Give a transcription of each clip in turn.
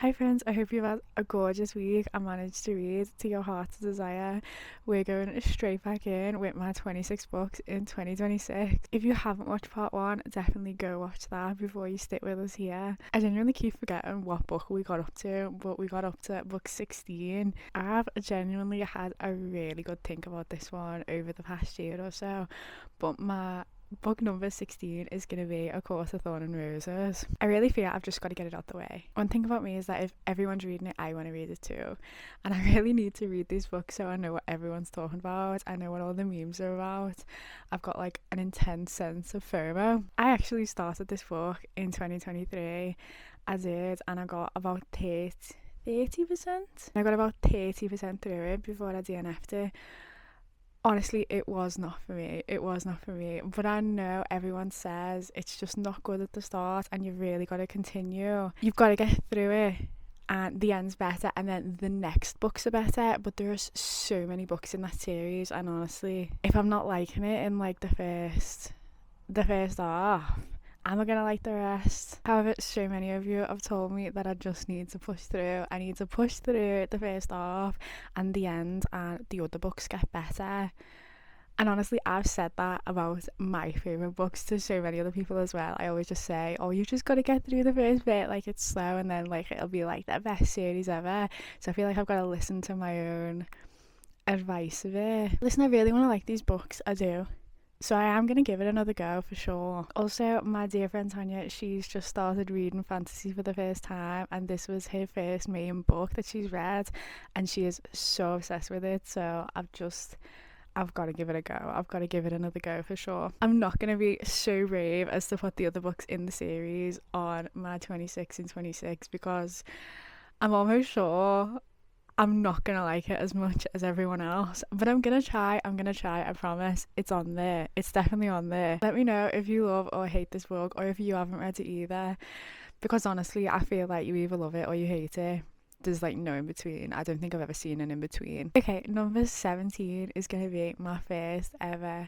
Hi friends, I hope you've had a gorgeous week. I managed to read To Your Heart's Desire. We're going straight back in with my 26 books in 2026. If you haven't watched part one, definitely go watch that before you stick with us here. I genuinely keep forgetting what book we got up to, but we got up to book 16. I've genuinely had a really good think about this one over the past year or so, but my book number 16 is going to be A Course of Thorns and Roses. I really feel I've just got to get it out the way. One thing about me is that if everyone's reading it, I want to read it too. And I really need to read these books so I know what everyone's talking about. I know what all the memes are about. I've got like an intense sense of FOMO. I actually started this book in 2023. I did, and I got about 30%. I got about 30% through it before I DNF'd it. Honestly, it was not for me. But I know everyone says it's just not good at the start and you've really got to continue. You've got to get through it and the end's better and then the next books are better. But there's so many books in that series, and honestly, if I'm not liking it in like the first half, am I gonna like the rest? However, so many of you have told me that I just need to push through. I need to push through the first half and the end, and the other books get better. And honestly, I've said that about my favourite books to so many other people as well. I always just say, oh, you just got to get through the first bit, like it's slow, and then like it'll be like the best series ever. So I feel like I've got to listen to my own advice of it. Listen, I really want to like these books, I do. So I am going to give it another go for sure. Also, my dear friend Tanya, she's just started reading fantasy for the first time, and this was her first main book that she's read, and she is so obsessed with it. So I've got to give it a go. I've got to give it another go for sure. I'm not going to be so brave as to put the other books in the series on my 26 and 26 because I'm almost sure I'm not gonna like it as much as everyone else, but I'm gonna try, I promise. It's on there. It's definitely on there. Let me know if you love or hate this book, or if you haven't read it either, because honestly, I feel like you either love it or you hate it. There's like no in between. I don't think I've ever seen an in between. Okay, number 17 is gonna be my first ever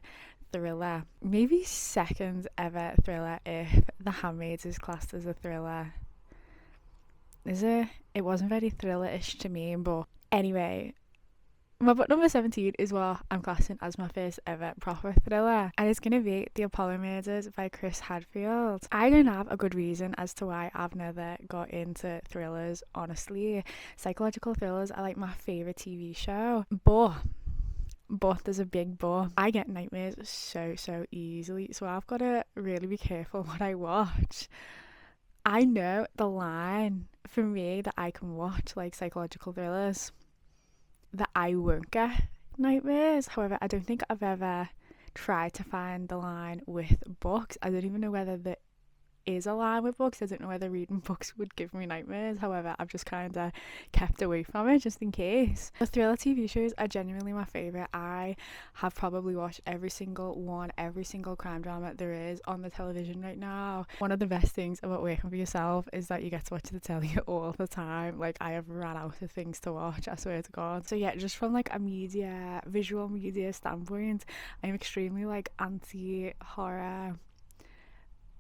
thriller. Maybe second ever thriller if The Handmaid is classed as a thriller. Is it? It wasn't very thriller-ish to me, but anyway, my book number 17 is what I'm classing as my first ever proper thriller, and it's going to be The Apollo Murders by Chris Hadfield. I don't have a good reason as to why I've never got into thrillers, honestly. Psychological thrillers are like my favourite TV show, but there's a big but. I get nightmares so easily, so I've got to really be careful what I watch. I know the line for me that I can watch like psychological thrillers that I won't get nightmares. However, I don't think I've ever tried to find the line with books. I don't even know whether there is a line with books. I don't know whether reading books would give me nightmares. However, I've just kind of kept away from it just in case. The thriller TV shows are genuinely my favourite. I have probably watched every single crime drama there is on the television right now. One of the best things about working for yourself is that you get to watch the telly all the time. Like, I have ran out of things to watch, I swear to God. So yeah, just from like a visual media standpoint, I'm extremely like anti-horror,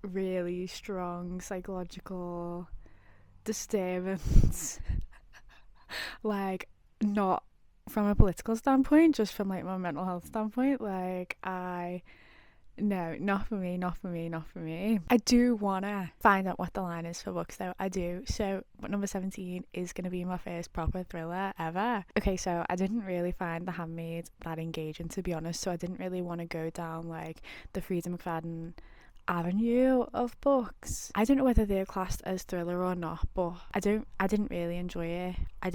really strong psychological disturbance. Like, not from a political standpoint, just from like my mental health standpoint. Like, no, not for me. I do wanna find out what the line is for books though. I do. So number 17 is gonna be my first proper thriller ever. Okay, so I didn't really find The Handmaid that engaging, to be honest, so I didn't really want to go down like the Frida McFadden avenue of books. I don't know whether they're classed as thriller or not, but I didn't really enjoy it. I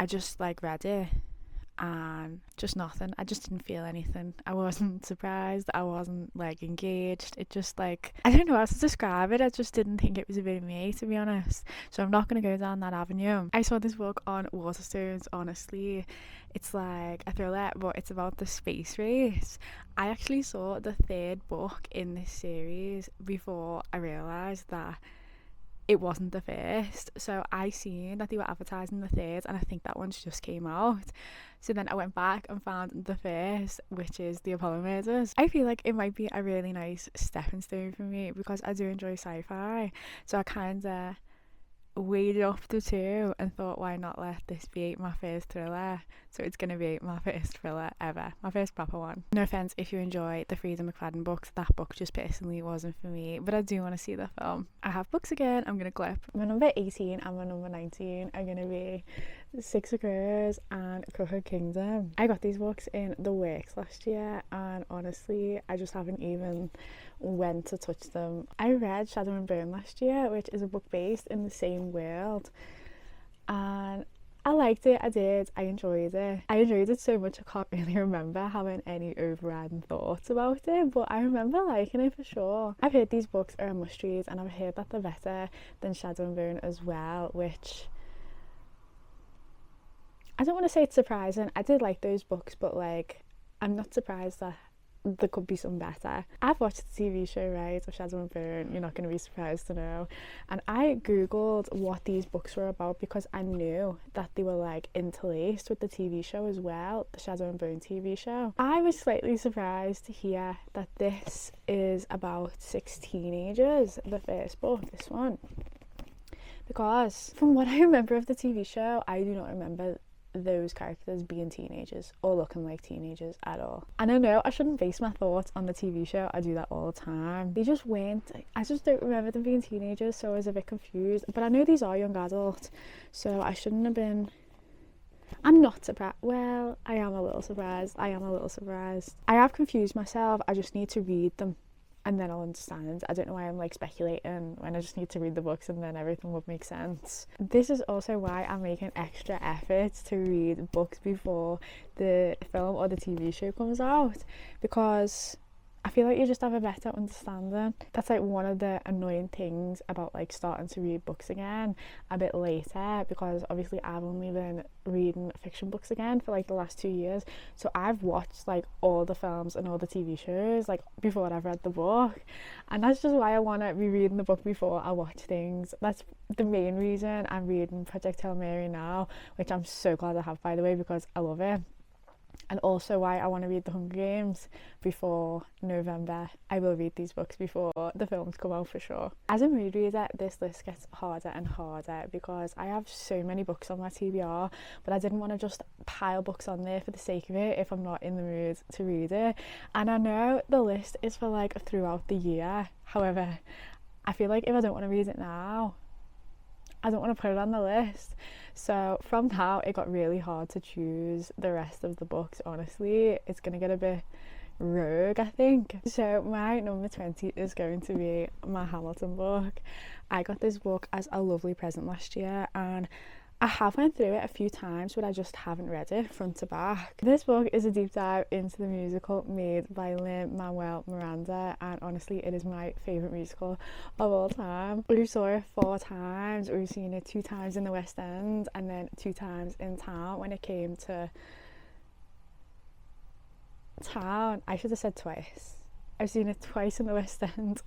just like read it and just nothing. I just didn't feel anything. I wasn't surprised. I wasn't like engaged. It just like, I don't know how to describe it. I just didn't think it was a bit of me, to be honest. So I'm not going to go down that avenue. I saw this book on Waterstones, honestly. It's like a thriller, but it's about the space race. I actually saw the third book in this series before I realised that it wasn't the first. So I seen that they were advertising the third, and I think that one's just came out. So then I went back and found the first, which is The Apollo Murders. I feel like it might be a really nice stepping stone for me because I do enjoy sci-fi. So I kind of weighed off the two and thought, why not let this be my first thriller? So it's going to be my first thriller ever, my first proper one. No offense if you enjoy the Frida McFadden books, that book just personally wasn't for me, but I do want to see the film. I have books again, I'm going to clip. My number 18 and my number 19 are going to be Six of Crows and Crooked Kingdom. I got these books in the works last year, and honestly I just haven't even went to touch them. I read Shadow and Bone last year, which is a book based in the same world, and I liked it. I did. I enjoyed it so much I can't really remember having any overriding thoughts about it, but I remember liking it for sure. I've heard these books are a must read, and I've heard that they're better than Shadow and Bone as well, which I don't want to say it's surprising. I did like those books, but like I'm not surprised that there could be some better. I've watched the TV show, right, of Shadow and Bone, you're not going to be surprised to know, and I googled what these books were about because I knew that they were like interlaced with the TV show as well, the Shadow and Bone TV show. I was slightly surprised to hear that this is about 6 teenagers, the first book, this one, because from what I remember of the TV show, I do not remember those characters being teenagers or looking like teenagers at all. And I know I shouldn't base my thoughts on the TV show, I do that all the time. They just weren't, I just don't remember them being teenagers, so I was a bit confused. But I know these are young adults, so I shouldn't have been. I'm not surprised. Well, I am a little surprised. I have confused myself. I just need to read them and then I'll understand. I don't know why I'm like speculating when I just need to read the books and then everything would make sense. This is also why I'm making extra efforts to read books before the film or the TV show comes out, because I feel like you just have a better understanding. That's like one of the annoying things about like starting to read books again a bit later, because obviously I've only been reading fiction books again for like the last 2 years, so I've watched like all the films and all the TV shows like before I've read the book, and that's just why I want to be reading the book before I watch things. That's the main reason I'm reading Project Hail Mary now, which I'm so glad I have, by the way, because I love it. And also why I want to read The Hunger Games before November. I will read these books before the films come out for sure. As a mood reader, this list gets harder and harder because I have so many books on my TBR, but I didn't want to just pile books on there for the sake of it if I'm not in the mood to read it. And I know the list is for like throughout the year. However, I feel like if I don't want to read it now, I don't want to put it on the list. So from now it got really hard to choose the rest of the books. Honestly, it's gonna get a bit rogue, I think. So my number 20 is going to be my Hamilton book. I got this book as a lovely present last year, and I have went through it a few times, but I just haven't read it front to back. This book is a deep dive into the musical made by Lin-Manuel Miranda, and honestly it is my favourite musical of all time. We saw it 4 times, we've seen it 2 times in the West End and then 2 times in town when it came to town. I should have said twice. I've seen it twice in the West End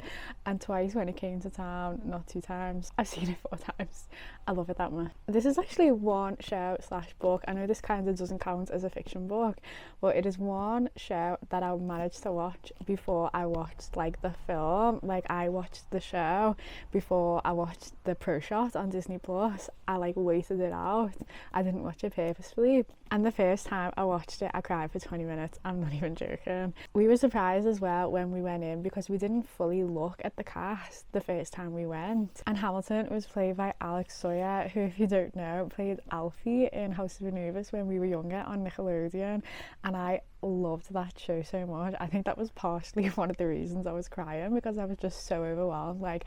and twice when it came to town, not 2 times. I've seen it 4 times. I love it that much. This is actually one show / book. I know this kind of doesn't count as a fiction book, but it is one show that I managed to watch before I watched like the film. Like I watched the show before I watched the pro shot on Disney Plus. I like waited it out. I didn't watch it purposefully. And the first time I watched it, I cried for 20 minutes. I'm not even joking. We were surprised as well when we went in because we didn't fully look at the cast the first time we went. And Hamilton was played by Alex Sawyer, who, if you don't know, played Alfie in House of Anubis when we were younger on Nickelodeon. And I loved that show so much. I think that was partially one of the reasons I was crying, because I was just so overwhelmed. Like,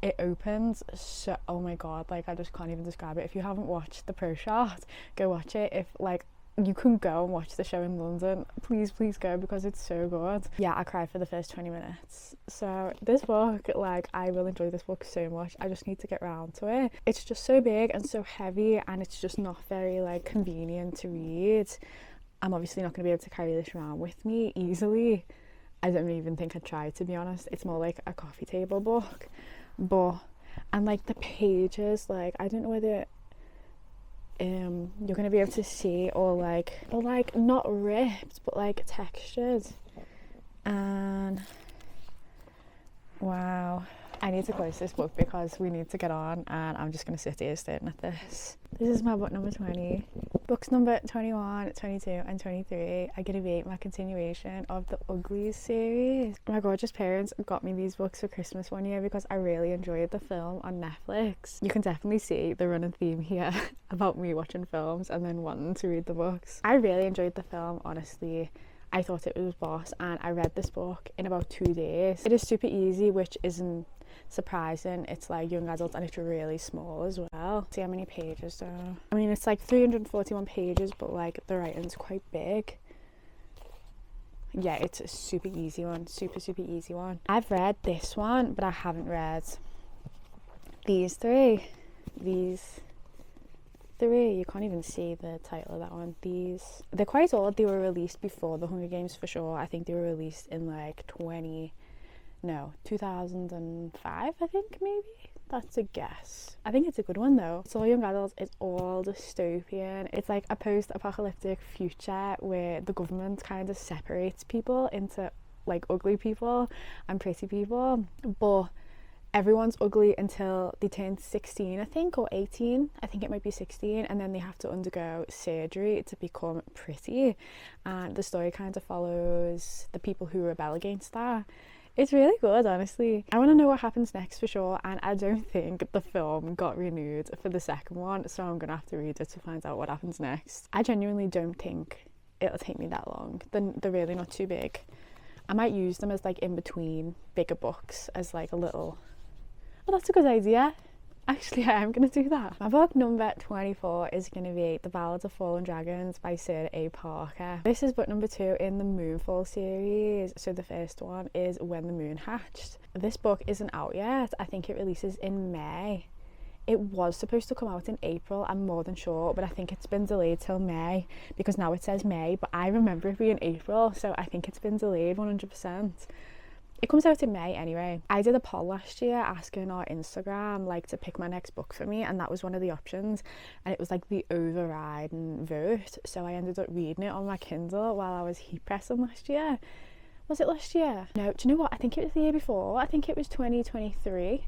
it opens so, oh my god, like I just can't even describe it. If you haven't watched the pro shot, go watch it. If like you can go and watch the show in London, please go, because it's so good. Yeah, I cried for the first 20 minutes. So this book, like I will enjoy this book so much. I just need to get around to it. It's just so big and so heavy, and it's just not very like convenient to read. I'm obviously not going to be able to carry this around with me easily. I don't even think I'd try, to be honest. It's more like a coffee table book. And like the pages, like I don't know whether you're gonna be able to see, or like they're like not ripped but like textured, and wow, I need to close this book because we need to get on, and I'm just going to sit here staring at this. This is my book number 20. Books number 21, 22 and 23 are going to be my continuation of the Uglies series. My gorgeous parents got me these books for Christmas one year because I really enjoyed the film on Netflix. You can definitely see the running theme here about me watching films and then wanting to read the books. I really enjoyed the film, honestly. I thought it was boss, and I read this book in about 2 days. It is super easy, which isn't surprising. It's like young adults and it's really small as well. See how many pages though. I mean, it's like 341 pages, but like the writing's quite big. Yeah, it's a super easy one. Super easy one. I've read this one, but I haven't read these three. These three, you can't even see the title of that one. These, they're quite old. They were released before the Hunger Games for sure. I think they were released in like 2005, I think, maybe. That's a guess. I think it's a good one though. It's all young adults, it's all dystopian. It's like a post-apocalyptic future where the government kind of separates people into like ugly people and pretty people, but everyone's ugly until they turn 16, I think, or 18. I think it might be 16, and then they have to undergo surgery to become pretty. And the story kind of follows the people who rebel against that. It's really good, honestly. I want to know what happens next for sure, and I don't think the film got renewed for the second one, so I'm gonna have to read it to find out what happens next. I genuinely don't think it'll take me that long. They're really not too big. I might use them as like in between bigger books as like a little... Oh, that's a good idea. Actually, I am going to do that. My book number 24 is going to be The Ballad of Fallen Dragons by Sarah A. Parker. This is book number 2 in the Moonfall series. So the first one is When the Moon Hatched. This book isn't out yet. I think it releases in May. It was supposed to come out in April, I'm more than sure, but I think it's been delayed till May because now it says May, but I remember it being April, so I think it's been delayed 100%. It comes out in May anyway. I did a poll last year asking our Instagram like to pick my next book for me, and that was one of the options, and it was like the overriding vote, so I ended up reading it on my Kindle while I was heat pressing last year. Was it last year? No, do you know what? I think it was the year before. I think it was 2023.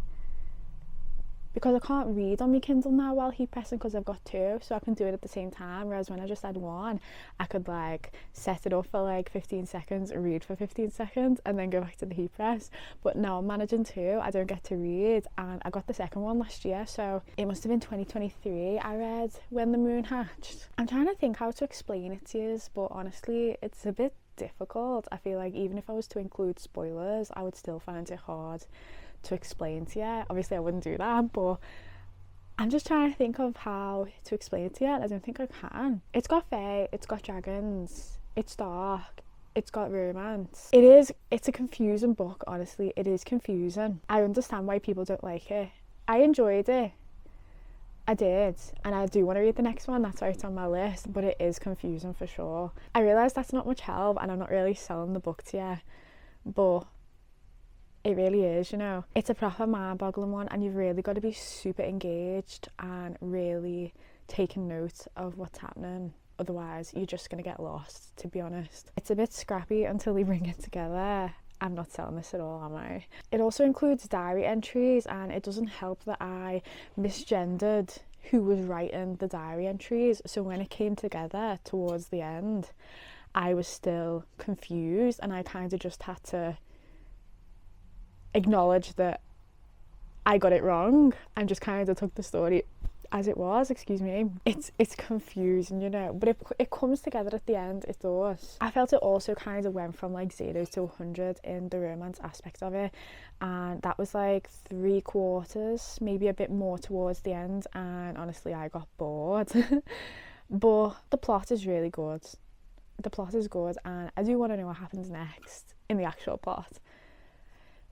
Because I can't read on my Kindle now while heat pressing because I've got 2, so I can do it at the same time, whereas when I just had 1, I could like set it up for like 15 seconds, read for 15 seconds and then go back to the heat press. But now I'm managing 2, I don't get to read, and I got the second one last year, so it must have been 2023 I read When the Moon Hatched. I'm trying to think how to explain it to you, but honestly it's a bit difficult. I feel like even if I was to include spoilers, I would still find it hard to explain to you. Obviously I wouldn't do that, but I'm just trying to think of how to explain it to you. I don't think I can. It's got fae, it's got dragons, it's dark, it's got romance. It's a confusing book, honestly. It is confusing. I understand why people don't like it. I enjoyed it, I did, and I do want to read the next one. That's why it's on my list, but it is confusing for sure. I realise that's not much help and I'm not really selling the book to you, but it really is, you know. It's a proper mind-boggling one, and you've really got to be super engaged and really taking note of what's happening. Otherwise, you're just going to get lost, to be honest. It's a bit scrappy until they bring it together. I'm not selling this at all, am I? It also includes diary entries, and it doesn't help that I misgendered who was writing the diary entries. So when it came together towards the end, I was still confused, and I kind of just had to acknowledge that I got it wrong and just kind of took the story as it was. Excuse me. It's confusing, you know, but it comes together at the end. It does. I felt it also kind of went from like 0 to 100 in the romance aspect of it, and that was like 3/4, maybe a bit more towards the end, and honestly I got bored. But the plot is really good. The plot is good, and I do want to know what happens next in the actual plot.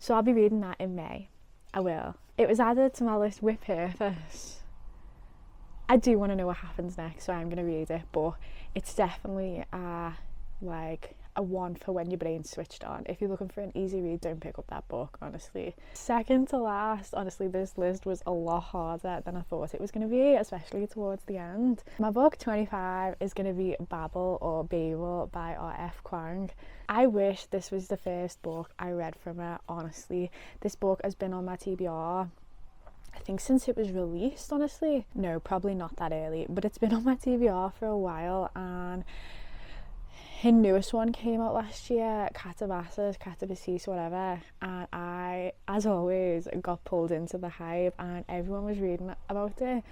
So I'll be reading that in May. I will. It was added to my list with purpose. I do want to know what happens next, so I'm going to read it, but it's definitely like a one for when your brain's switched on. If you're looking for an easy read, don't pick up that book, honestly. Second to last, honestly, this list was a lot harder than I thought it was going to be, especially towards the end. My book 25 is going to be Babel or Babel by R.F. Kuang. I wish this was the first book I read from her, honestly. This book has been on my TBR, I think, since it was released, honestly. No, probably not that early, but it's been on my TBR for a while, and her newest one came out last year, Catabasis, whatever, and I, as always, got pulled into the hype, and everyone was reading about it.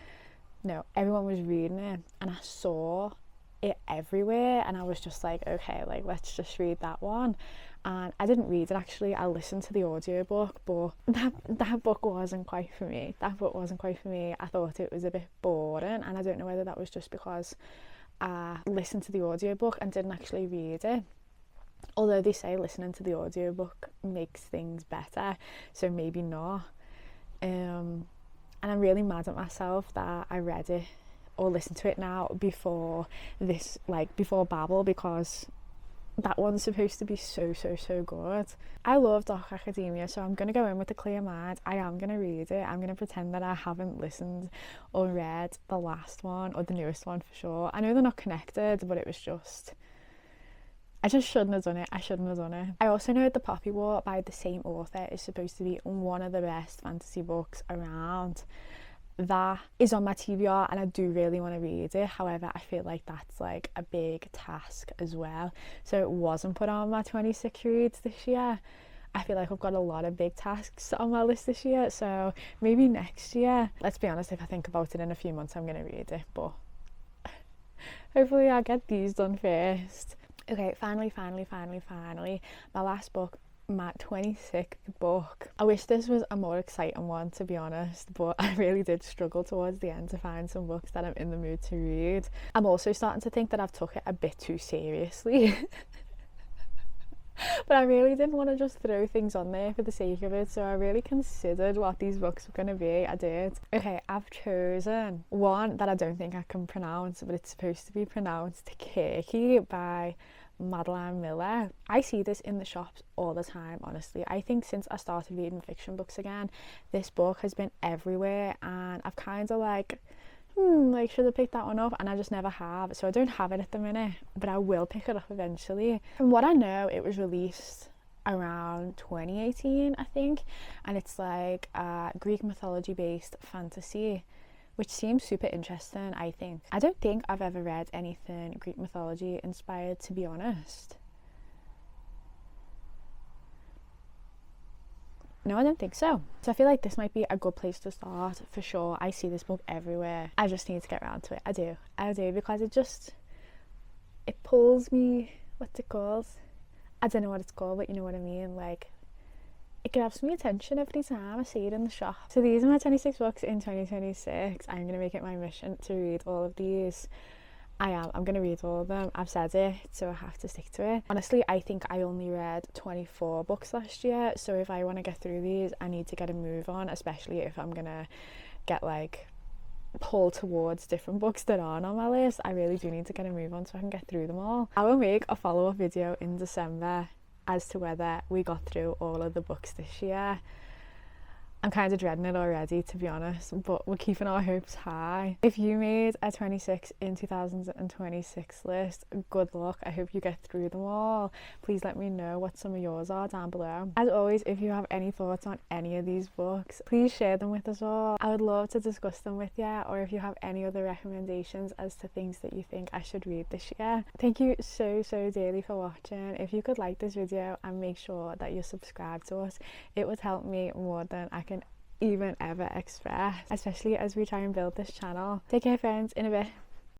No, everyone was reading it, and I saw it everywhere, and I was just like, okay, like, let's just read that one. And I didn't read it, actually. I listened to the audiobook, but that book wasn't quite for me. I thought it was a bit boring, and I don't know whether that was just because I listened to the audiobook and didn't actually read it. Although they say listening to the audiobook makes things better, so maybe not. And I'm really mad at myself that I read it or listened to it now before this, like before Babel, because that one's supposed to be so good. I love Dark Academia, so I'm going to go in with a clear mind. I am going to read it. I'm going to pretend that I haven't listened or read the last one or the newest one for sure. I know they're not connected, but it was just, I just shouldn't have done it. I also know The Poppy War by the same author is supposed to be one of the best fantasy books around. That is on my TBR, and I do really want to read it. However, I feel like that's like a big task as well, so it wasn't put on my 26 reads this year. I feel like I've got a lot of big tasks on my list this year, so maybe next year. Let's be honest, if I think about it in a few months, I'm going to read it, but hopefully I'll get these done first. Okay, finally, my last book, my 26th book. I wish this was a more exciting one, to be honest, but I really did struggle towards the end to find some books that I'm in the mood to read. I'm also starting to think that I've took it a bit too seriously. But I really didn't want to just throw things on there for the sake of it, so I really considered what these books were going to be. I did. Okay, I've chosen one that I don't think I can pronounce, but it's supposed to be pronounced Kirky by Madeline Miller. I see this in the shops all the time, honestly. I think since I started reading fiction books again, this book has been everywhere, and I've kind of like should I pick that one up? And I just never have, so I don't have it at the minute, but I will pick it up eventually. From what I know, it was released around 2018, I think, and it's like a Greek mythology based fantasy, which seems super interesting. I think I don't think I've ever read anything Greek mythology inspired, to be honest. No, I don't think so. So I feel like this might be a good place to start for sure. I see this book everywhere. I just need to get around to it. I do, because it pulls me, what's it called? I don't know what it's called, but you know what I mean. Like, it grabs my attention every time I see it in the shop. So these are my 26 books in 2026. I'm going to make it my mission to read all of these. I'm going to read all of them. I've said it, so I have to stick to it. Honestly, I think I only read 24 books last year, so if I want to get through these, I need to get a move on, especially if I'm going to get like pulled towards different books that aren't on my list. I really do need to get a move on so I can get through them all. I will make a follow-up video in December as to whether we got through all of the books this year. I'm kind of dreading it already, to be honest, but we're keeping our hopes high. If you made a 26 in 2026 list, good luck. I hope you get through them all. Please let me know what some of yours are down below. As always, if you have any thoughts on any of these books, please share them with us all. I would love to discuss them with you, or if you have any other recommendations as to things that you think I should read this year. Thank you so dearly for watching. If you could like this video and make sure that you're subscribed to us, it would help me more than I can even ever express, especially as we try and build this channel. Take care, friends, in a bit.